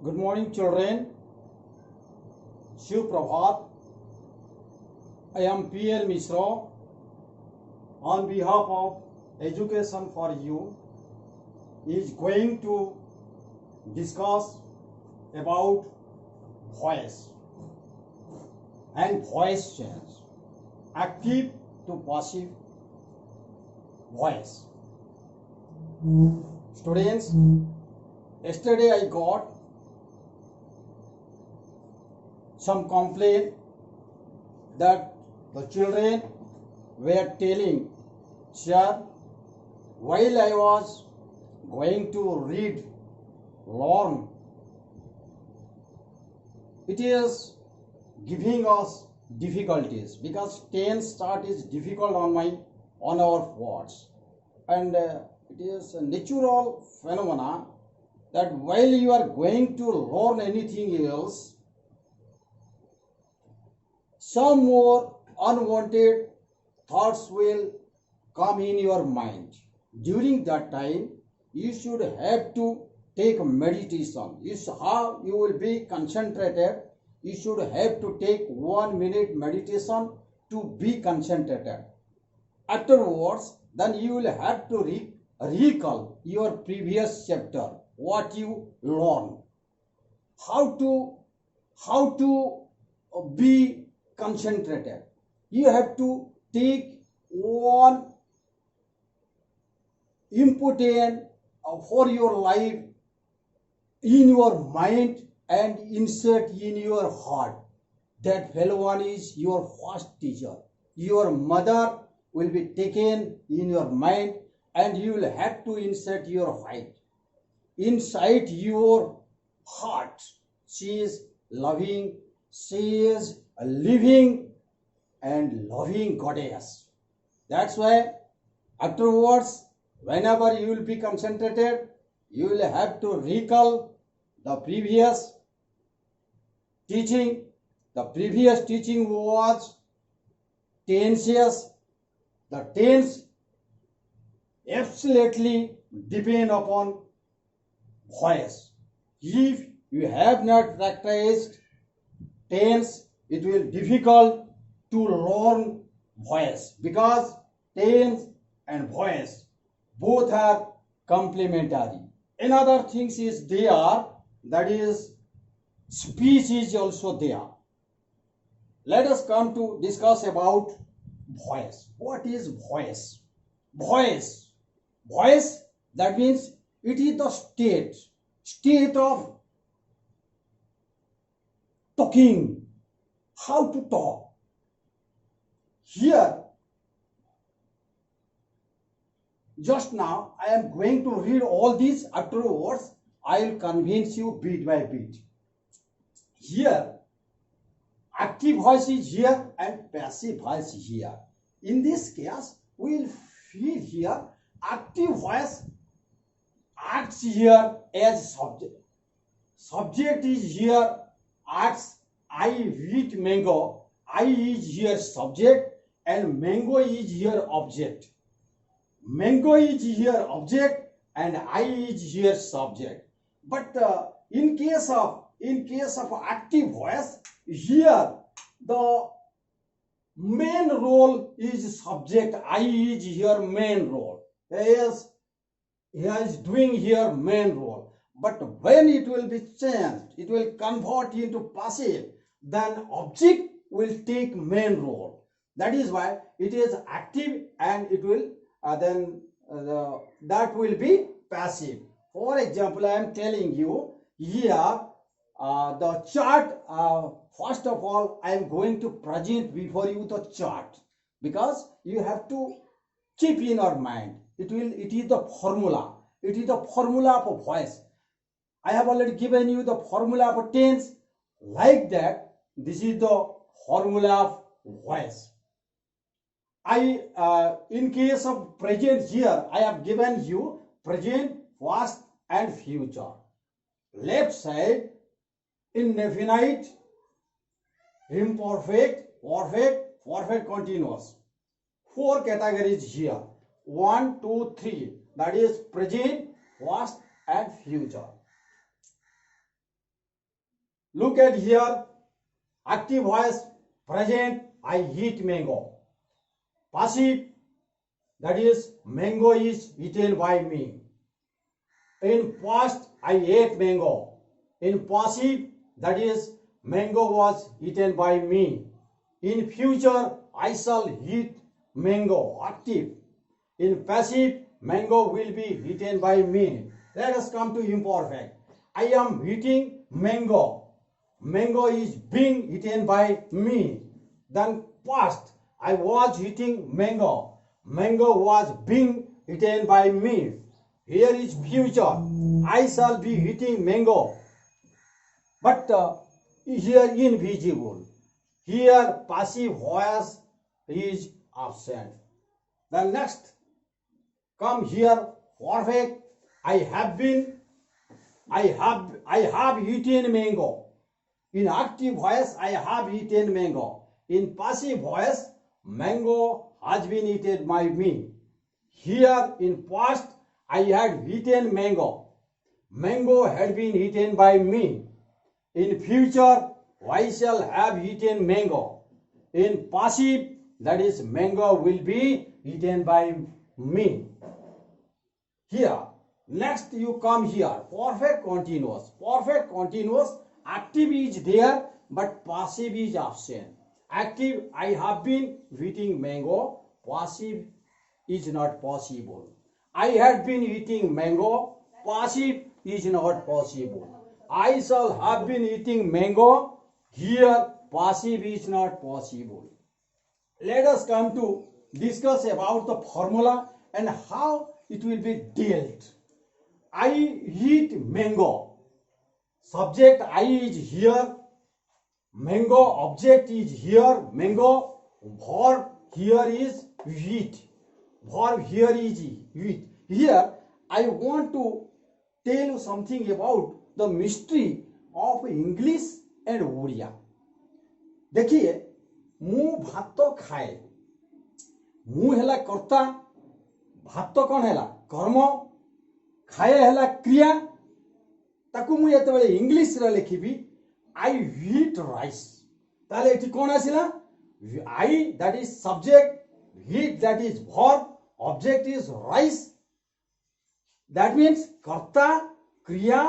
Good morning, children. Shiv Prabhat. I am P.L. Mishra. On behalf of Education for You, is going to discuss about voice and voice change, active to passive voice. Students, yesterday I got some complaint that the children were telling, sir, while I was going to learn, it is giving us difficulties because tense start is difficult on our words, and it is a natural phenomena that while you are going to learn anything else, some more unwanted thoughts will come in your mind. During that time, you should have to take meditation. How you will be concentrated. You should have to take 1 minute meditation to be concentrated. Afterwards, then you will have to recall your previous chapter, what you learned, how to be concentrated. You have to take one important for your life in your mind and insert in your heart. That fellow one is your first teacher. Your mother will be taken in your mind and you will have to insert your heart. Inside your heart, she is loving, she is a living and loving goddess. That's why afterwards, whenever you will be concentrated, you will have to recall the previous teaching. The previous teaching was tenses. The tense absolutely depend upon voice. If you have not practiced tense, it will be difficult to learn voice because tense and voice both are complementary. Another things is there, that is speech is also there. Let us come to discuss about voice. What is voice? Voice, that means it is the state of talking, how to talk. Here, just now, I am going to read all these. Afterwards, I will convince you bit by bit. Here, active voice is here and passive voice is here. In this case, we will feel here active voice acts here as subject. Subject is here acts. I eat mango. I is here subject and mango is here object. Mango is here object and I is here subject. But in case of active voice, here the main role is subject. I is here main role. He is doing here main role. But when it will be changed, it will convert into passive, then object will take main role. That is why it is active and it will that will be passive. For example, I am telling you here the chart. First of all, I am going to present before you the chart because you have to keep in your mind. It is the formula. It is the formula of voice. I have already given you the formula of tense. Like that, this is the formula of voice. In case of present here, I have given you present, past and future. Left side, indefinite, imperfect, perfect continuous. 4 categories here. 1, 2, 3. That is present, past and future. Look at here. Active voice present, I eat mango. Passive, that is mango is eaten by me. In past, I ate mango. In passive, that is mango was eaten by me. In future, I shall eat mango. Active. In passive, mango will be eaten by me. Let us come to imperfect. I am eating mango. Mango is being eaten by me. Then past, I was eating mango. Mango was being eaten by me. Here is future. I shall be eating mango. But here invisible. Here passive voice is absent. Then next, come here perfect. I have eaten mango. In active voice, I have eaten mango. In passive voice, mango has been eaten by me. Here in past, I had eaten mango. Mango had been eaten by me. In future, I shall have eaten mango. In passive, that is mango will be eaten by me. Here, next you come here, perfect continuous. Perfect continuous, active is there but passive is absent. Active, I have been eating mango. Passive is not possible. I had been eating mango. Passive is not possible. I shall have been eating mango. Here passive is not possible. Let us come to discuss about the formula and how it will be dealt. I eat mango. Subject I is here. Mango object is here. Mango verb here is eat. Verb here is eat. Here I want to tell you something about the mystery of English and Odia. देखिए मु भात खाए मु हेला कर्ता भात कौन हेला कर्म खाए हेला क्रिया ताकू मु येतेबेले इंग्लिश रे लिखिबी आई ईट राइस ताले एठी कोन आसिला I that is subject eat that is verb object is rice that means कर्ता क्रिया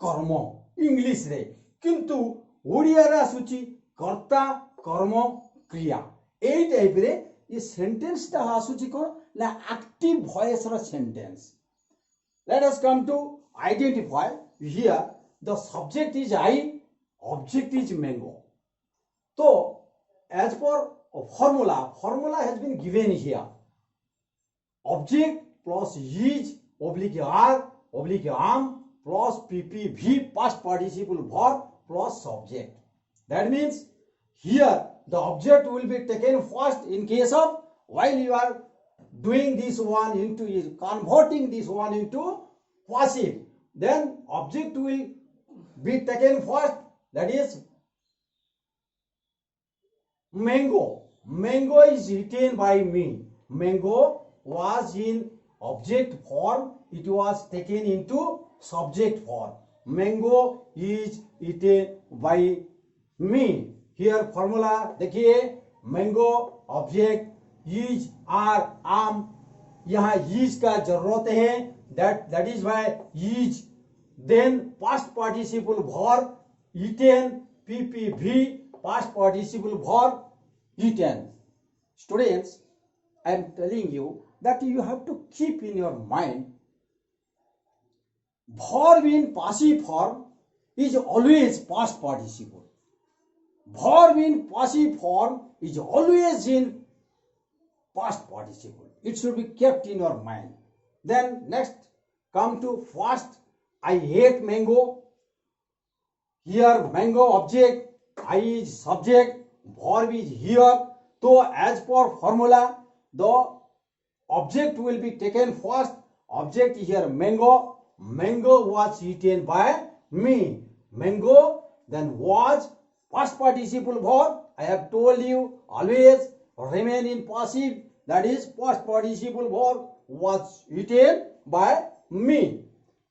कर्म इंग्लिश रे किंतु ओडिया रे आसुची कर्ता कर्म क्रिया एई टाइप रे ये सेंटेंस ता आसुची कोन ना active voice row sentence. Let us come to identify. Here the subject is I, object is mango. So as per formula has been given here. Object plus is oblique are oblique am plus ppv past participle verb plus subject. That means here the object will be taken first in case of while you are doing this one into converting this one into passive, then object will be taken first, that is mango. Mango is eaten by me. Mango was in object form, it was taken into subject form. Mango is eaten by me. Here formula देखिए mango object is are am यहाँ is का जरूरत है that is why is then past participle verb eaten ppv past participle verb eaten. Students, I am telling you that you have to keep in your mind verb in passive form is always past participle. Verb in passive form is always in past participle. It should be kept in your mind. Then next come to first I ate mango. Here mango object, I is subject, verb is here. So as per formula the object will be taken first. Object here mango. Mango was eaten by me. Mango then was past participle verb. I have told you always remain in passive, that is past participle verb was eaten by me.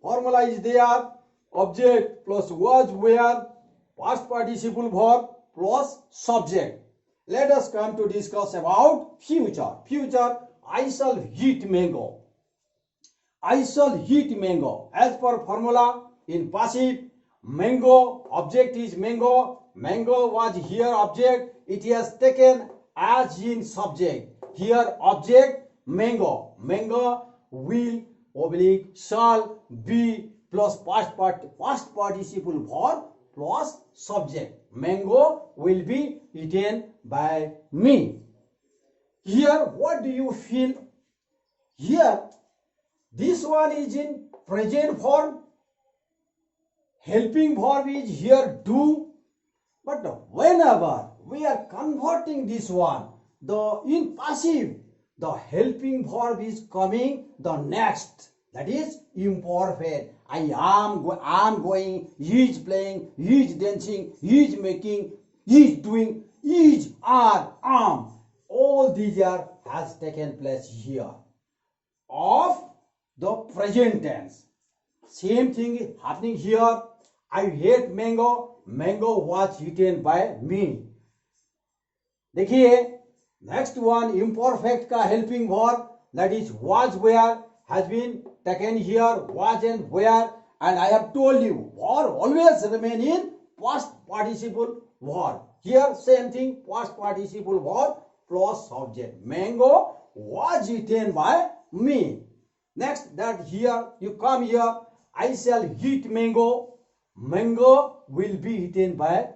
Formula is there. object plus was, where, past participle verb plus subject. Let us come to discuss about future. Future, I shall eat mango. I shall eat mango. As per formula in passive, mango, object is mango. Mango was here object. It has taken as in subject. Here object mango. Mango will oblique shall be plus past participle verb plus subject. Mango will be eaten by me. Here, what do you feel? Here, this one is in present form. Helping verb is here do. But whenever we are converting this one, in passive, the helping verb is coming the next. That is imperfect. I am going, he is playing, he is dancing, he is making, he is doing, is, are, am. All these are has taken place here of the present tense. Same thing is happening here. I hate mango. Mango was eaten by me. देखिए next one imperfect का helping verb, that is was, where, has been taken here, was and where, and I have told you verb always remain in past participle verb. Here same thing, past participle verb plus subject. Mango was eaten by me. Next, that here you come here, I shall eat mango. Mango will be eaten by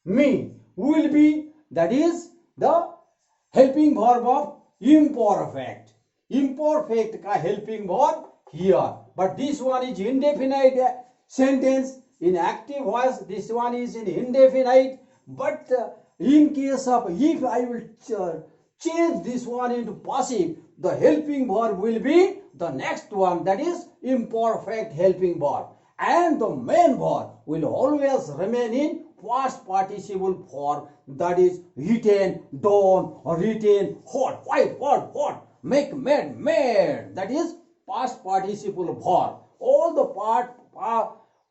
me. Will be, that is the helping verb of imperfect. Imperfect ka helping verb here. But this one is indefinite sentence. In active voice, this one is in indefinite. But in case of, if I will change this one into passive, the helping verb will be the next one, that is imperfect helping verb. And the main verb will always remain in past participle form, that is eaten, done, or eaten, hot, white, hot, make, made. That is past participle verb. All the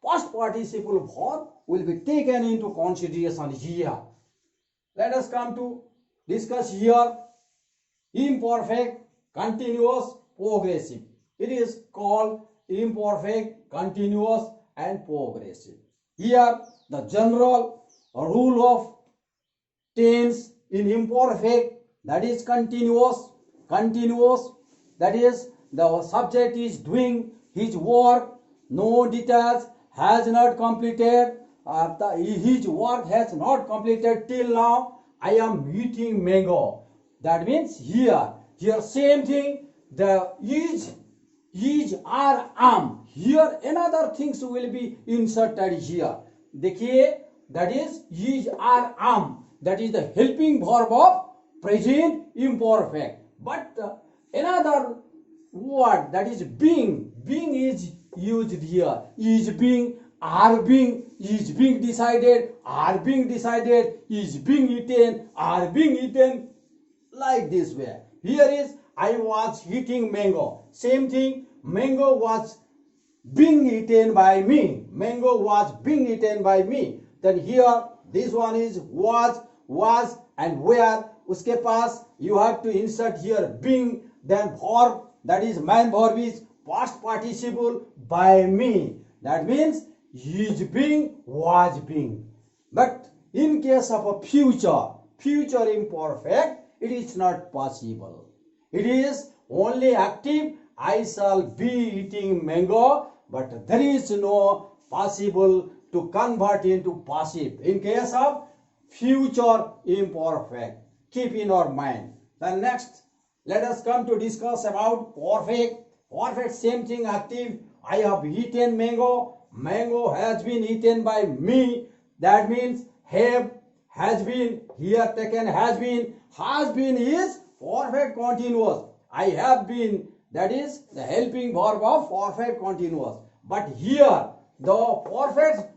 past participle verb will be taken into consideration here. Let us come to discuss here imperfect, continuous, progressive. It is called imperfect, continuous, and progressive. Here, the general rule of tense in imperfect, that is continuous, that is the subject is doing his work, no details, has not completed, his work has not completed till now, I am eating mango. That means here same thing, the is, are, am. Here another things will be inserted here. देखिए, that is, are, am. That is the helping verb of present imperfect. But another word, that is being. Being is used here. Is being, are being, is being decided, are being decided, is being eaten, are being eaten. Like this way. Here is, I was eating mango. Same thing, mango was being eaten by me. Mango was being eaten by me. Then here, this one is was, and where. Uske paas, you have to insert here being, then verb, that is main verb is past participle by me. That means is being, was being. But in case of a future imperfect, it is not possible. It is only active, I shall be eating mango, but there is no possible to convert into passive. In case of future imperfect, keep in our mind. Then next, let us come to discuss about perfect. Perfect, same thing, active. I have eaten mango. Mango has been eaten by me. That means have, has been, here taken has been. Has been is perfect continuous. I have been, that is the helping verb of perfect continuous. But here the perfect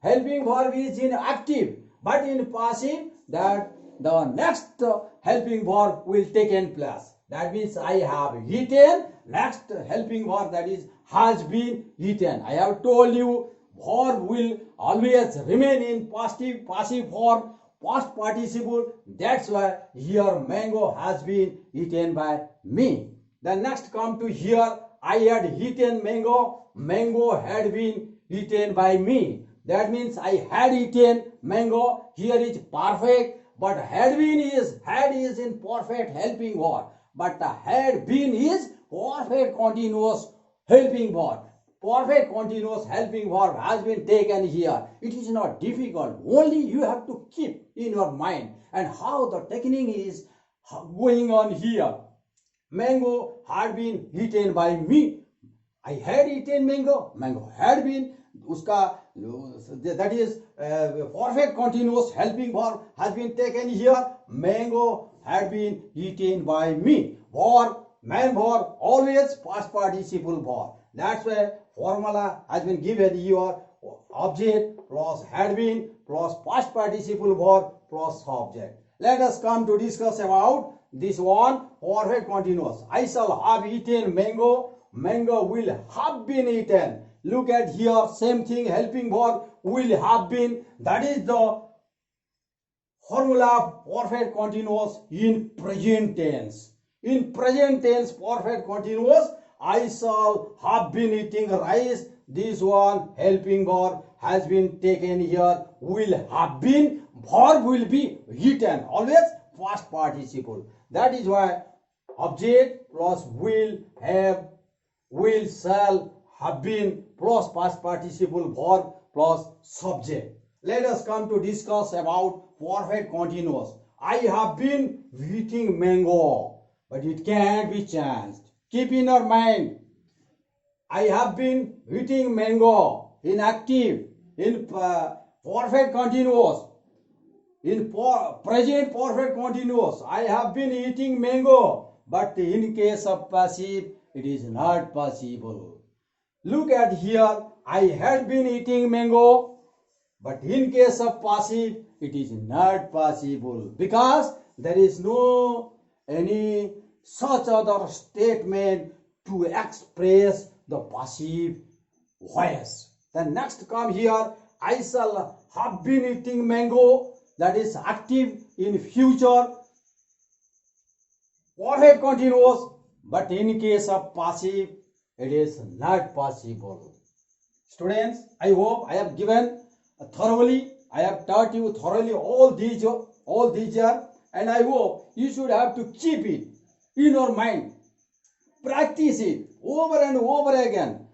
helping verb is in active, but in passive, that the next helping verb will take in place. That means I have eaten. Next helping verb, that is has been eaten. I have told you verb will always remain in passive form, past participle. That's why here mango has been eaten by me. Then next come to here, I had eaten mango. Mango had been eaten by me. That means I had eaten mango. Here is perfect, but had is in perfect helping verb. But had been is perfect continuous helping verb. Perfect continuous helping verb has been taken here. It is not difficult. Only you have to keep in your mind and how the technique is going on here. Mango had been eaten by me. I had eaten mango. Mango had been. Uska, that is perfect continuous helping verb has been taken here. Mango had been eaten by me. Verb, man verb, always past participle verb. That's why formula has been given here. Object plus had been plus past participle verb plus subject. Let us come to discuss about this one, perfect continuous. I shall have eaten mango. Mango will have been eaten. Look at here, same thing, helping verb will have been. That is the formula perfect continuous in present tense. In present tense, perfect continuous, I shall have been eating rice. This one, helping verb, has been taken here. Will have been, verb will be eaten. Always past participle. That is why object plus will, have, will, shall, have been plus past participle verb plus subject. Let us come to discuss about perfect continuous. I have been eating mango, but it can't be changed. Keep in your mind, I have been eating mango in active, in perfect continuous, in present perfect continuous. I have been eating mango, but in case of passive, it is not possible. Look at here, I had been eating mango, but in case of passive, it is not possible because there is no any such other statement to express the passive voice. Then next come here, I shall have been eating mango, that is active in future, perfect continuous, but in case of passive, it is not possible. Students, I hope I have given thoroughly, I have taught you thoroughly all these are, and I hope you should have to keep it in your mind. Practice it over and over again.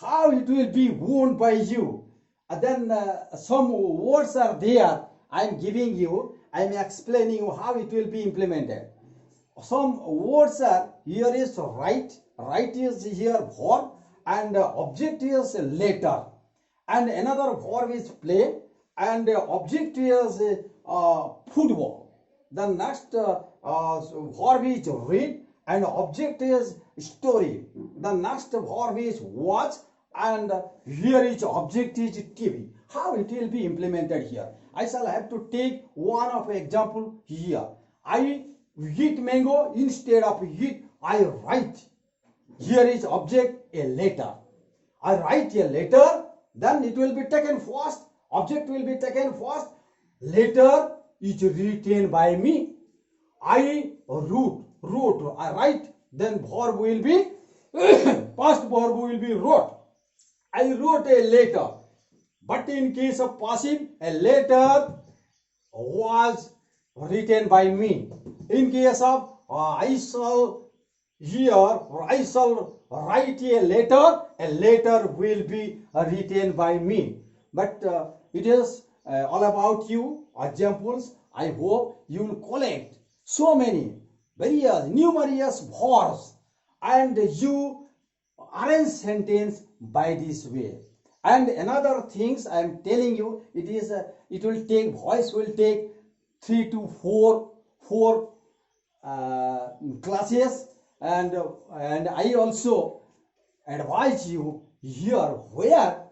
How it will be wound by you. And then some words are there. I am giving you. I am explaining you how it will be implemented. Some words are here is right. Right is here verb, and object is later, and another verb is play, and object is football. The next verb is read, and object is story. The next verb is watch, and here is object is TV. How it will be implemented here? I shall have to take one of example here. I eat mango, instead of eat, I write. Here is object a letter. I write a letter, then it will be taken first. Object will be taken first. Letter is written by me. I wrote, I write, then verb will be, past verb will be wrote. I wrote a letter. But in case of passive, a letter was written by me. In case of I shall here, I shall write a letter will be written by me. But it is all about you, examples. I hope you will collect so many, various, numerous verbs, and you arrange sentence by this way. And another things I am telling you, it will take, voice will take 3 to 4 classes, and I also advise you here where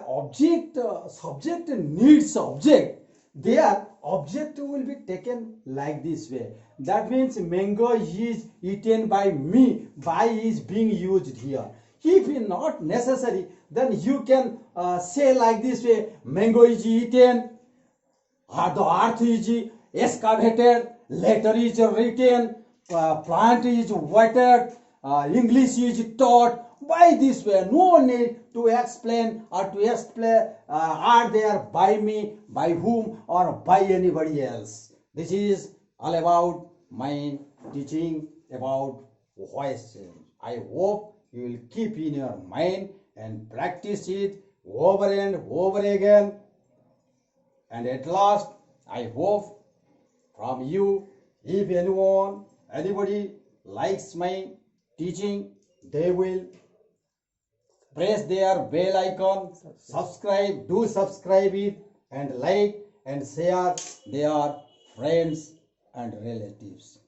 object subject needs object, there object will be taken like this way. That means mango is eaten by me. By is being used here. If not necessary, then you can say like this way: mango is eaten, the earth is excavated, letter is written, plant is watered, English is taught. By this way, no need to explain are there by me, by whom, or by anybody else. This is all about my teaching about voice change. I hope you will keep in your mind and practice it over and over again. And at last, I hope from you, if anybody likes my teaching, they will press their bell icon, subscribe it, and like and share their friends and relatives.